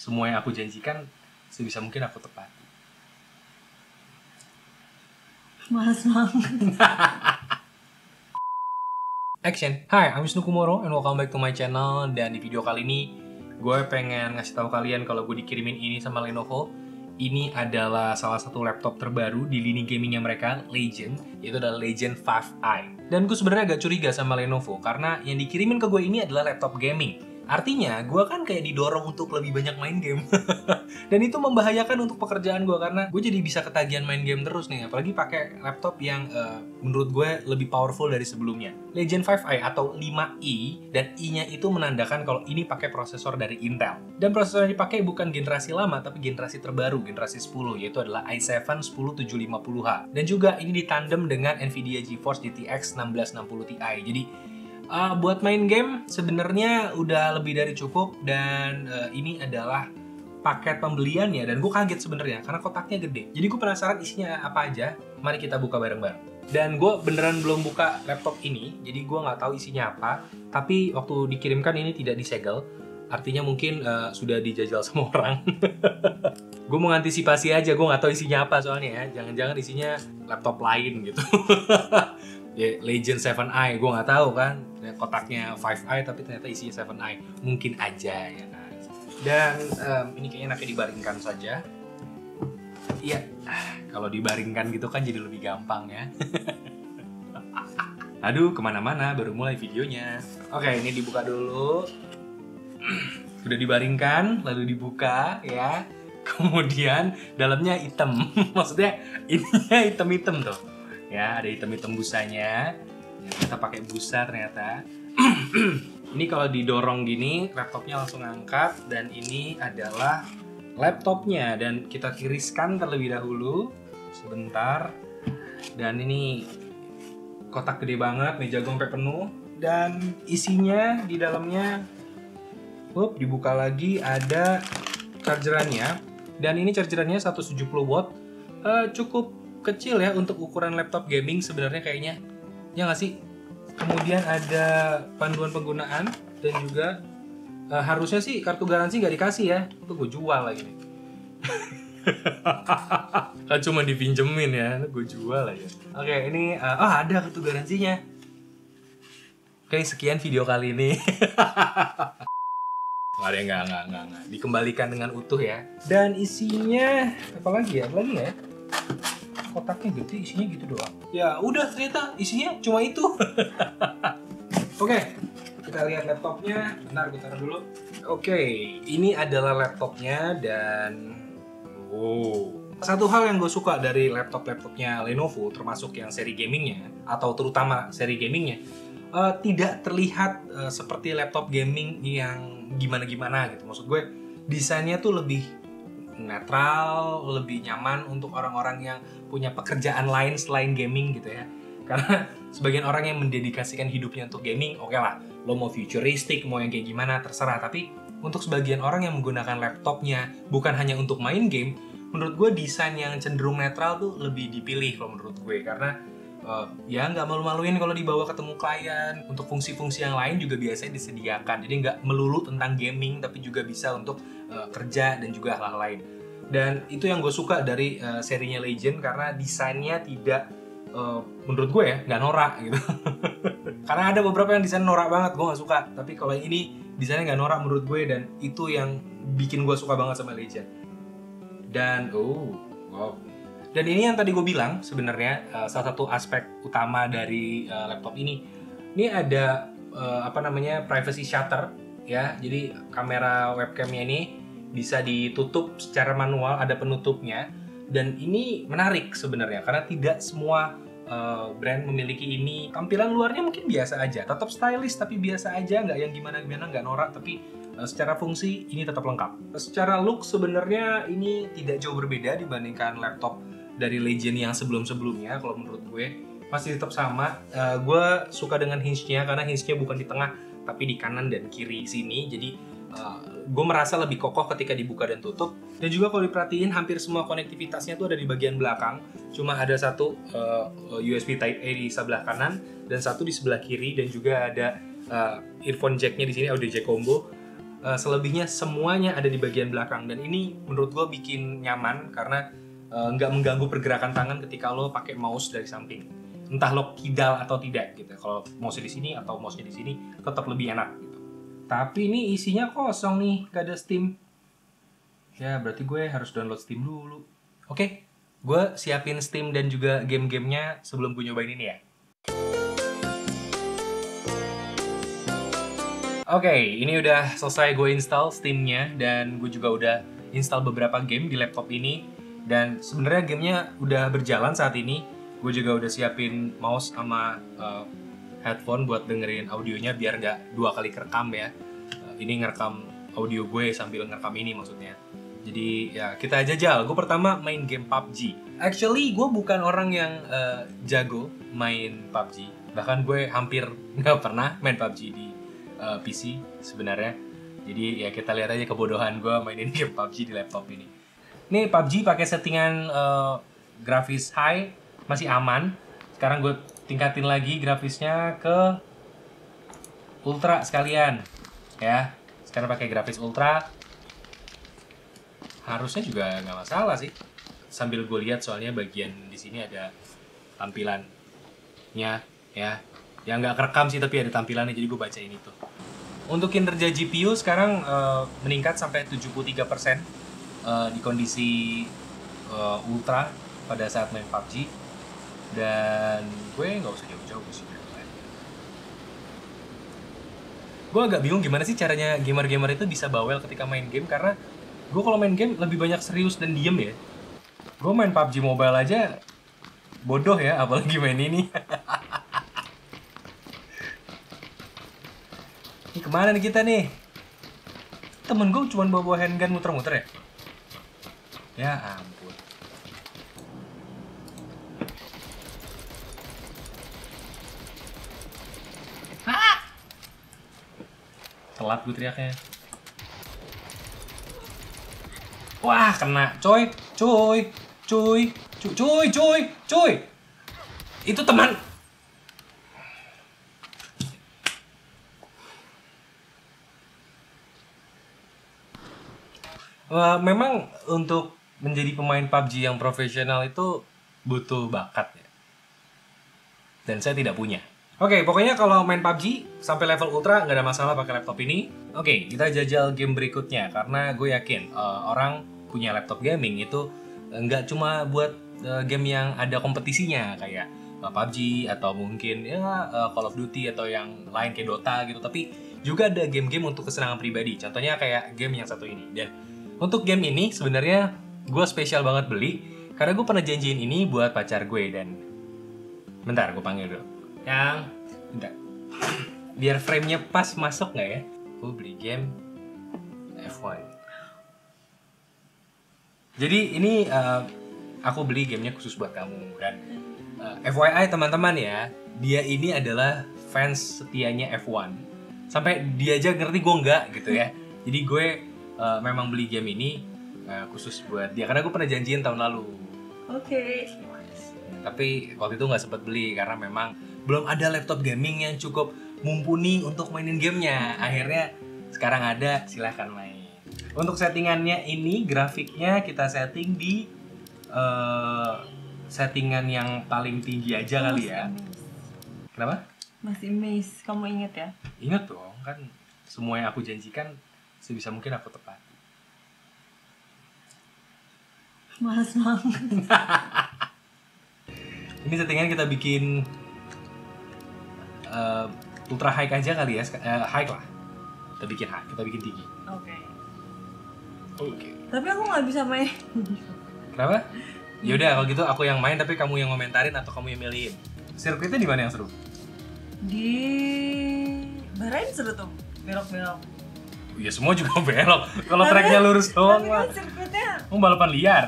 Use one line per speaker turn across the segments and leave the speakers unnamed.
semua yang aku janjikan sebisa mungkin aku tepati.
Males banget.
Action. Hi, I'm Wisnu Kumoro and welcome back to my channel. Dan di video kali ini gue pengen ngasih tahu kalian kalau gue dikirimin ini sama Lenovo. Ini adalah salah satu laptop terbaru di lini gamingnya mereka, Legend, yaitu adalah Legend 5i. Dan gue sebenarnya agak curiga sama Lenovo karena yang dikirimin ke gue ini adalah laptop gaming. Artinya, gue kan kayak didorong untuk lebih banyak main game. Dan itu membahayakan untuk pekerjaan gue karena gue jadi bisa ketagihan main game terus nih. Apalagi pakai laptop yang menurut gue lebih powerful dari sebelumnya. Legend 5i atau 5i, dan i-nya itu menandakan kalau ini pakai prosesor dari Intel. Dan prosesor yang dipakai bukan generasi lama, tapi generasi terbaru, generasi 10, yaitu adalah i7 10750H. Dan juga ini ditandem dengan Nvidia GeForce GTX 1660 Ti. Jadi buat main game sebenarnya udah lebih dari cukup, dan ini adalah paket pembeliannya, dan gue kaget sebenarnya karena kotaknya gede. Jadi gue penasaran isinya apa aja. Mari kita buka bareng-bareng. Dan gue beneran belum buka laptop ini, jadi gue nggak tahu isinya apa. Tapi waktu dikirimkan ini tidak disegel, artinya mungkin sudah dijajal sama orang. Gue mau antisipasi aja, gue nggak tahu isinya apa soalnya ya. Jangan-jangan isinya laptop lain gitu. Ya, Legend 7i, gue nggak tahu kan, kotaknya 5i tapi ternyata isinya 7i, mungkin aja ya kan. Dan ini kayaknya enaknya dibaringkan saja. Iya, kalau dibaringkan gitu kan jadi lebih gampang ya. Aduh, kemana-mana, baru mulai videonya. Oke, ini dibuka dulu. Udah dibaringkan, lalu dibuka ya. Kemudian dalamnya hitam, maksudnya ininya hitam-hitam tuh. Ya, ada hitam-hitam busanya. Ya, kita pakai busa ternyata. Ini kalau didorong gini, laptopnya langsung angkat. Dan ini adalah laptopnya. Dan kita tiriskan terlebih dahulu. Sebentar. Dan ini kotak gede banget, meja gue sampai penuh. Dan isinya di dalamnya, dibuka lagi, ada chargerannya. Dan ini chargerannya 170 watt. Cukup kecil ya untuk ukuran laptop gaming sebenarnya kayaknya, ya nggak sih? Kemudian ada panduan penggunaan, dan juga harusnya sih kartu garansi nggak dikasih ya, itu gue jual lagi nih. Kan cuma dipinjemin ya, gue jual aja. Oke, ini ada kartu garansinya. Oke, sekian video kali ini. Nggak, dikembalikan dengan utuh ya. Dan isinya apa lagi ya? Kotaknya gede, isinya gitu doang. Ya udah, ternyata isinya cuma itu. Oke, kita lihat laptopnya. Bentar, gue taruh dulu. Oke, ini adalah laptopnya. Dan satu hal yang gue suka dari laptopnya Lenovo, termasuk yang seri gamingnya, atau terutama seri gamingnya, tidak terlihat seperti laptop gaming yang gimana-gimana gitu. Maksud gue, desainnya tuh lebih netral, lebih nyaman untuk orang-orang yang punya pekerjaan lain selain gaming gitu ya. Karena sebagian orang yang mendedikasikan hidupnya untuk gaming, oke lah, lo mau futuristik, mau yang kayak gimana, terserah. Tapi untuk sebagian orang yang menggunakan laptopnya bukan hanya untuk main game, menurut gue desain yang cenderung netral tuh lebih dipilih kalau menurut gue. Karena ya nggak malu-maluin kalau dibawa ketemu klien. Untuk fungsi-fungsi yang lain juga biasanya disediakan. Jadi nggak melulu tentang gaming, tapi juga bisa untuk kerja dan juga hal-hal lain. Dan itu yang gue suka dari serinya Legend, karena desainnya tidak menurut gue ya nggak norak gitu. Karena ada beberapa yang desain norak banget, gue nggak suka. Tapi kalau yang ini desainnya nggak norak menurut gue, dan itu yang bikin gue suka banget sama Legend. Dan wow. Dan ini yang tadi gue bilang sebenarnya salah satu aspek utama dari laptop ini. Ini ada privacy shutter ya. Jadi kamera webcamnya ini bisa ditutup secara manual, ada penutupnya. Dan ini menarik sebenarnya karena tidak semua brand memiliki ini. Tampilan luarnya mungkin biasa aja, tetap stylish tapi biasa aja, nggak yang gimana-gimana, nggak norak. Tapi secara fungsi ini tetap lengkap. Secara look sebenarnya ini tidak jauh berbeda dibandingkan laptop dari Legend yang sebelum-sebelumnya. Kalau menurut gue masih tetap sama. Gue suka dengan hinge-nya karena hinge-nya bukan di tengah tapi di kanan dan kiri sini. Jadi gue merasa lebih kokoh ketika dibuka dan tutup. Dan juga kalau diperhatiin hampir semua konektivitasnya tuh ada di bagian belakang. Cuma ada satu USB Type A di sebelah kanan dan satu di sebelah kiri, dan juga ada earphone jack-nya di sini, audio jack combo. selebihnya semuanya ada di bagian belakang. Dan ini menurut gue bikin nyaman karena nggak mengganggu pergerakan tangan ketika lo pakai mouse dari samping. Entah lo kidal atau tidak gitu. Kalau mouse di sini atau mouse-nya di sini tetap lebih enak gitu. Tapi ini isinya kosong nih, gak ada Steam. Ya berarti gue harus download Steam dulu. Oke, gue siapin Steam dan juga game-gamenya sebelum gue nyobain ini ya. Oke, ini udah selesai gue install Steam-nya dan gue juga udah install beberapa game di laptop ini. Dan sebenarnya gamenya udah berjalan saat ini. Gue juga udah siapin mouse sama headphone buat dengerin audionya biar nggak 2 kali kerekam ya. Ini ngerekam audio gue sambil ngerekam ini maksudnya. Jadi ya kita jajal. Gue pertama main game PUBG. Actually gue bukan orang yang jago main PUBG. Bahkan gue hampir nggak pernah main PUBG di PC sebenarnya. Jadi ya kita lihat aja kebodohan gue mainin game PUBG di laptop ini. Nih PUBG pakai settingan grafis high, masih aman. Sekarang gue tingkatin lagi grafisnya ke ultra sekalian. Ya, sekarang pakai grafis ultra. Harusnya juga nggak masalah sih. Sambil gue lihat soalnya bagian di sini ada tampilannya ya. Yang nggak kerekam sih tapi ada tampilannya, jadi gue bacain itu. Untuk kinerja GPU sekarang meningkat sampai 73% di kondisi ultra pada saat main PUBG. Dan gue nggak usah jauh-jauh sih. Gue agak bingung gimana sih caranya gamer-gamer itu bisa bawel ketika main game, karena gue kalau main game lebih banyak serius dan diem ya. Gue main PUBG Mobile aja bodoh ya, apalagi main ini. Ini kemana nih kita nih? Temen gue cuma bawa handgun muter-muter ya? Ya ampun. Telat gue teriaknya. Wah kena coy. Itu teman. Memang untuk menjadi pemain PUBG yang profesional itu butuh bakat ya. Dan saya tidak punya. Oke, pokoknya kalau main PUBG sampai level ultra nggak ada masalah pakai laptop ini. Oke, kita jajal game berikutnya karena gue yakin orang punya laptop gaming itu nggak cuma buat game yang ada kompetisinya kayak PUBG atau mungkin ya Call of Duty atau yang lain kayak Dota gitu, tapi juga ada game-game untuk kesenangan pribadi. Contohnya kayak game yang satu ini. Dan untuk game ini sebenarnya gue spesial banget beli karena gue pernah janjiin ini buat pacar gue. Dan bentar, gue panggil dulu. Yang bentar. Biar frame-nya pas masuk nggak ya? Gue beli game F1. Jadi ini aku beli gamenya khusus buat kamu. Dan FYI teman-teman ya, dia ini adalah fans setianya F1. Sampai dia aja ngerti gue nggak gitu ya. Jadi gue memang beli game ini khusus buat dia karena gue pernah janjiin tahun lalu.
Oke.
Tapi waktu itu nggak sempat beli karena memang belum ada laptop gaming yang cukup mumpuni untuk mainin gamenya. Akhirnya sekarang ada, silahkan main. Untuk settingannya ini, grafiknya kita setting di settingan yang paling tinggi aja kali ya. Kenapa?
Masih miss, kamu inget ya?
Ingat dong, kan semua yang aku janjikan sebisa mungkin aku tepati.
Malas banget.
Ini settingan kita bikin ultra high aja kali ya, high lah. Kita bikin high, kita bikin tinggi. Oke.
Tapi aku nggak bisa main.
Kenapa? Yaudah kalau gitu aku yang main tapi kamu yang komentarin atau kamu yang milihin. Sirkuitnya di mana yang seru?
Di Bahrain seru tuh, belok-belok.
Ya semua juga belok. Kalau tracknya lurus doang mah.
Tapi kan sirkuitnya
Balapan liar.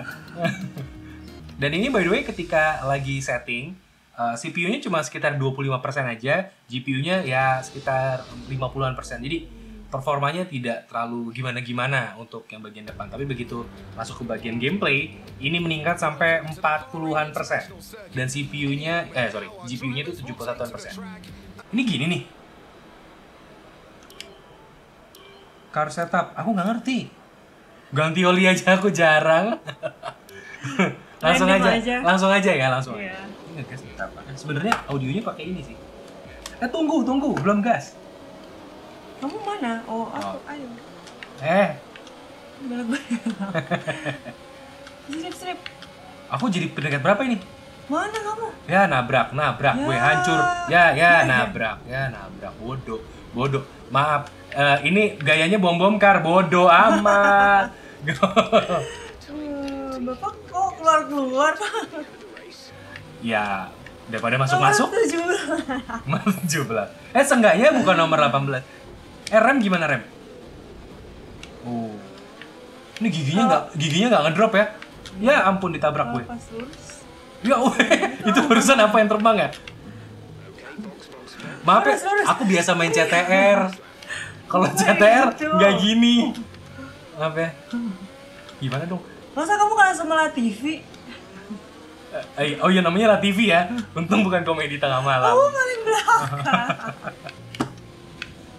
Dan ini by the way ketika lagi setting, CPU-nya cuma sekitar 25% aja, GPU-nya ya sekitar 50%. Jadi performanya tidak terlalu gimana-gimana untuk yang bagian depan. Tapi begitu masuk ke bagian gameplay, ini meningkat sampai 40-an persen. Dan GPU-nya itu 71%. Ini gini nih. car setup. Aku nggak ngerti. Ganti oli aja aku jarang. langsung
Random
aja.
aja.
Langsung aja ya, langsung.
Iya.
Ini gas setup. Sebenarnya audionya pakai ini sih. Tunggu, belum gas.
Kamu mana? Oh, aku.
Oh.
Ayo.
Eh,
Strip.
aku jadi peringkat berapa ini?
Mana kamu?
Ya nabrak, gue
Ya.
hancur. Ya nabrak, bodoh. Maaf, ini gayanya bom kar, bodoh amat.
Bapak kok keluar?
Ya, daripada masuk-masuk.
17.
17. Seenggaknya bukan nomor 18. Rem gimana rem? Oh, ini giginya nggak ngedrop ya? Ya ampun ditabrak gue.
Pas lurus.
Ya, itu barusan apa yang terbang ya? Maaf ya,
Lurus.
aku biasa main CTR. Kalau CTR
gitu?
nggak gini. Maaf ya. Gimana dong?
Masa kamu nggak langsung malah TV?
Oh iya namanya Latifi ya. Untung bukan komedi tengah malam.
Kamu paling belakang.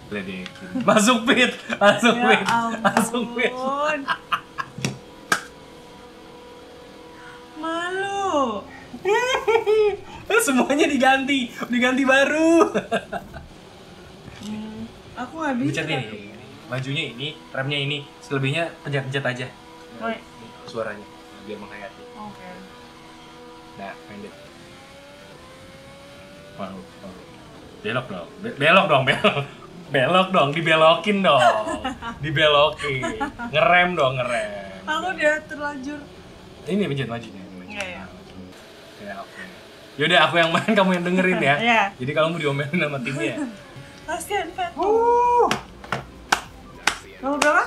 Ledekin. Masuk pit.
Ya
Pit.
ampun. Malu.
Semuanya diganti baru.
Aku nggak bisa.
Pencet ini. Majunya ini, remnya ini, selebihnya pencet-pencet aja.
Oh,
Suaranya biar menghayati.
oke.
Nah, pendek. Wow. Belok dong. Belok dong, dibelokin dong. Ngerem dong.
Aku udah terlanjur.
Ini pencet majunya.
Iya.
Ya, oke. Yaudah aku yang main, kamu yang dengerin ya.
Iya.
Jadi kamu diomelin sama timnya.
Kasian Pet. Kamu berapa?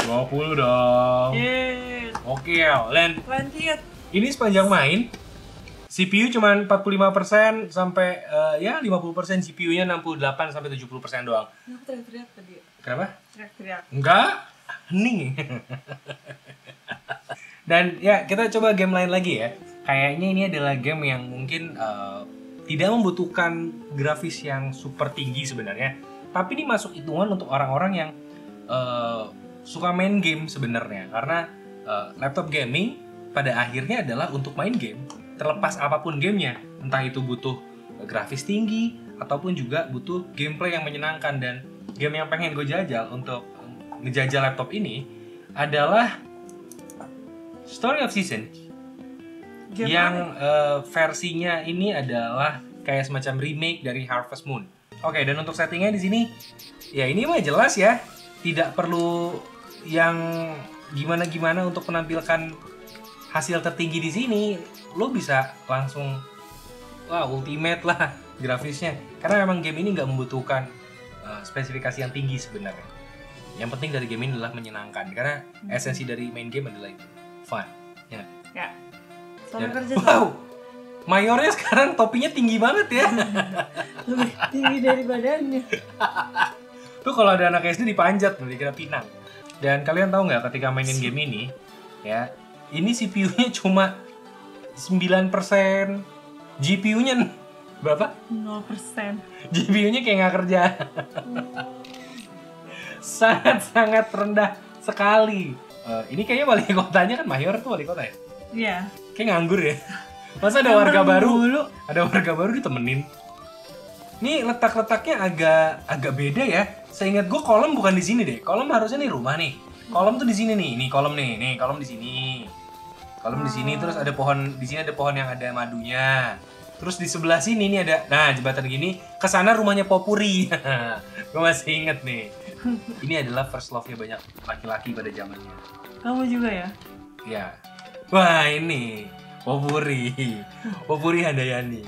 20 dong.
Yes.
Oke, Len.
Lanjut.
Ini sepanjang main CPU cuma 45% sampai ya 50%, GPU-nya 68 sampai 70% doang.
Aku teriak-teriak tadi.
Kenapa?
Teriak-teriak.
Enggak. Hening. Dan ya kita coba game lain lagi ya. Kayaknya ini adalah game yang mungkin tidak membutuhkan grafis yang super tinggi sebenarnya. Tapi ini masuk hitungan untuk orang-orang yang suka main game sebenarnya. Karena laptop gaming pada akhirnya adalah untuk main game. Terlepas apapun gamenya. Entah itu butuh grafis tinggi ataupun juga butuh gameplay yang menyenangkan. Dan game yang pengen gue jajal untuk ngejajal laptop ini adalah Story of Seasons.
Game
Yang versinya ini adalah kayak semacam remake dari Harvest Moon. Oke, dan untuk settingnya di sini, ya ini mah jelas ya, tidak perlu yang gimana-gimana untuk menampilkan hasil tertinggi di sini. Lo bisa langsung, wah ultimate lah grafisnya. Karena memang game ini nggak membutuhkan spesifikasi yang tinggi sebenarnya. Yang penting dari game ini adalah menyenangkan. Karena esensi dari main game adalah itu, fun. Ya.
Ya. Sampai
Dan,
kerja
wow, mayornya sekarang topinya tinggi banget ya.
lebih tinggi dari badannya.
Tuh kalau ada anak SD dipanjat, dikira pinang. Dan kalian tahu nggak ketika mainin game ini, ya, ini CPU-nya cuma 9%, GPU-nya berapa?
0%.
GPU-nya kayak nggak kerja. Sangat-sangat rendah sekali. Ini kayaknya wali kotanya kan mayor tuh wali kota ya?
Iya.
Kayak nganggur ya. Masa ada warga
Nganggur
baru?
mulu.
Ada warga baru ditemenin. Nih letak-letaknya agak beda ya. Seingat gue kolom bukan di sini deh. Kolom harusnya nih rumah nih. Kolom tuh di sini nih. Nih kolom nih. Nih kolom di sini. Kolom di sini terus ada pohon. Di sini ada pohon yang ada madunya. Terus di sebelah sini nih ada. Nah jembatan gini. Kesana rumahnya Popuri. Gue masih inget nih. Ini adalah first love-nya banyak laki-laki pada zamannya.
Kamu juga ya?
Ya. Wah ini Popuri Handayani.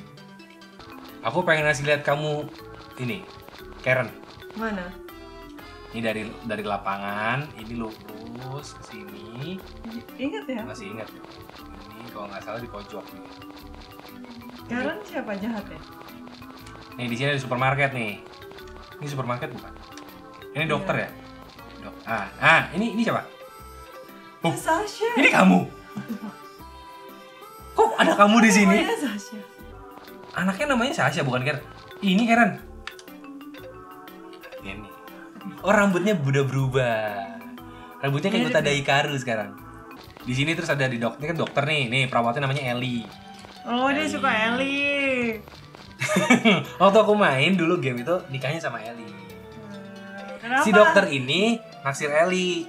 Aku pengen ngasih lihat kamu ini, Karen.
Mana?
Ini dari lapangan, ini lurus ke sini.
Ingat ya?
Masih ingat? Ini kalau nggak salah di pojok nih.
Karen siapa jahatnya?
Nih di sini ada supermarket nih. Ini supermarket bukan? Ini dokter ya? Ini siapa?
Sasha.
Ini kamu. Kok ada kamu di sini?
Namanya Sasha.
Anaknya namanya Sasha bukan Karen. Ini Karen. Ini. Oh, rambutnya udah berubah. Rambutnya kayak
Mirip
Utada Hikaru sekarang. Di sini terus ada di dokter, ini kan dokter nih perawatnya namanya Ellie.
Oh, dia suka Ellie.
Waktu aku main dulu game itu nikahnya sama Ellie.
Kenapa?
Si dokter ini naksir Ellie,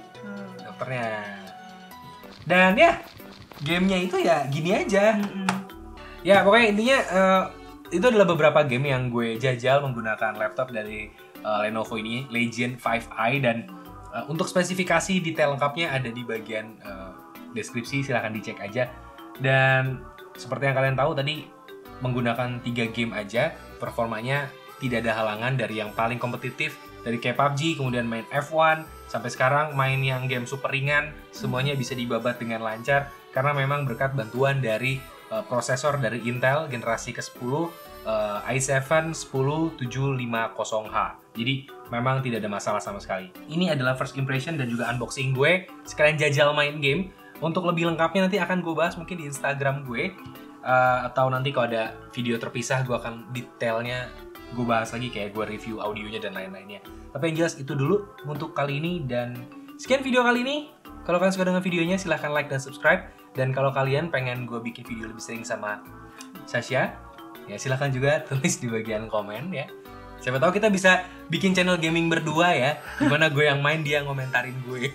dokternya. Dan ya, gamenya itu ya gini aja. Ya pokoknya intinya itu adalah beberapa game yang gue jajal menggunakan laptop dari Lenovo ini, Legion 5i, dan untuk spesifikasi detail lengkapnya ada di bagian deskripsi, silahkan dicek aja. Dan seperti yang kalian tahu tadi, menggunakan 3 game aja, performanya tidak ada halangan dari yang paling kompetitif, dari kayak PUBG, kemudian main F1, sampai sekarang main yang game super ringan, semuanya bisa dibabat dengan lancar, karena memang berkat bantuan dari prosesor dari Intel generasi ke-10, i7 10750H. Jadi memang tidak ada masalah sama sekali. Ini adalah first impression dan juga unboxing gue, sekalian jajal main game. Untuk lebih lengkapnya nanti akan gue bahas mungkin di Instagram gue, atau nanti kalau ada video terpisah gue akan detailnya gue bahas lagi, kayak gue review audionya dan lain-lainnya. Tapi yang jelas itu dulu untuk kali ini, dan sekian video kali ini. Kalau kalian suka dengan videonya silahkan like dan subscribe. Dan kalau kalian pengen gue bikin video lebih sering sama Sasha, ya silahkan juga tulis di bagian komen ya. Siapa tahu kita bisa bikin channel gaming berdua ya, dimana gue yang main, dia ngomentarin gue.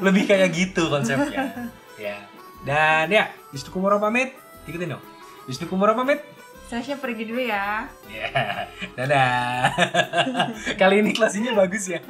lebih kayak gitu konsepnya. Ya. Dan ya, Wisnu Kumoro pamit. Ikutin dong. Wisnu Kumoro pamit.
Sasha pergi dulu ya.
Ya. Dadah. Kali ini closingnya bagus ya.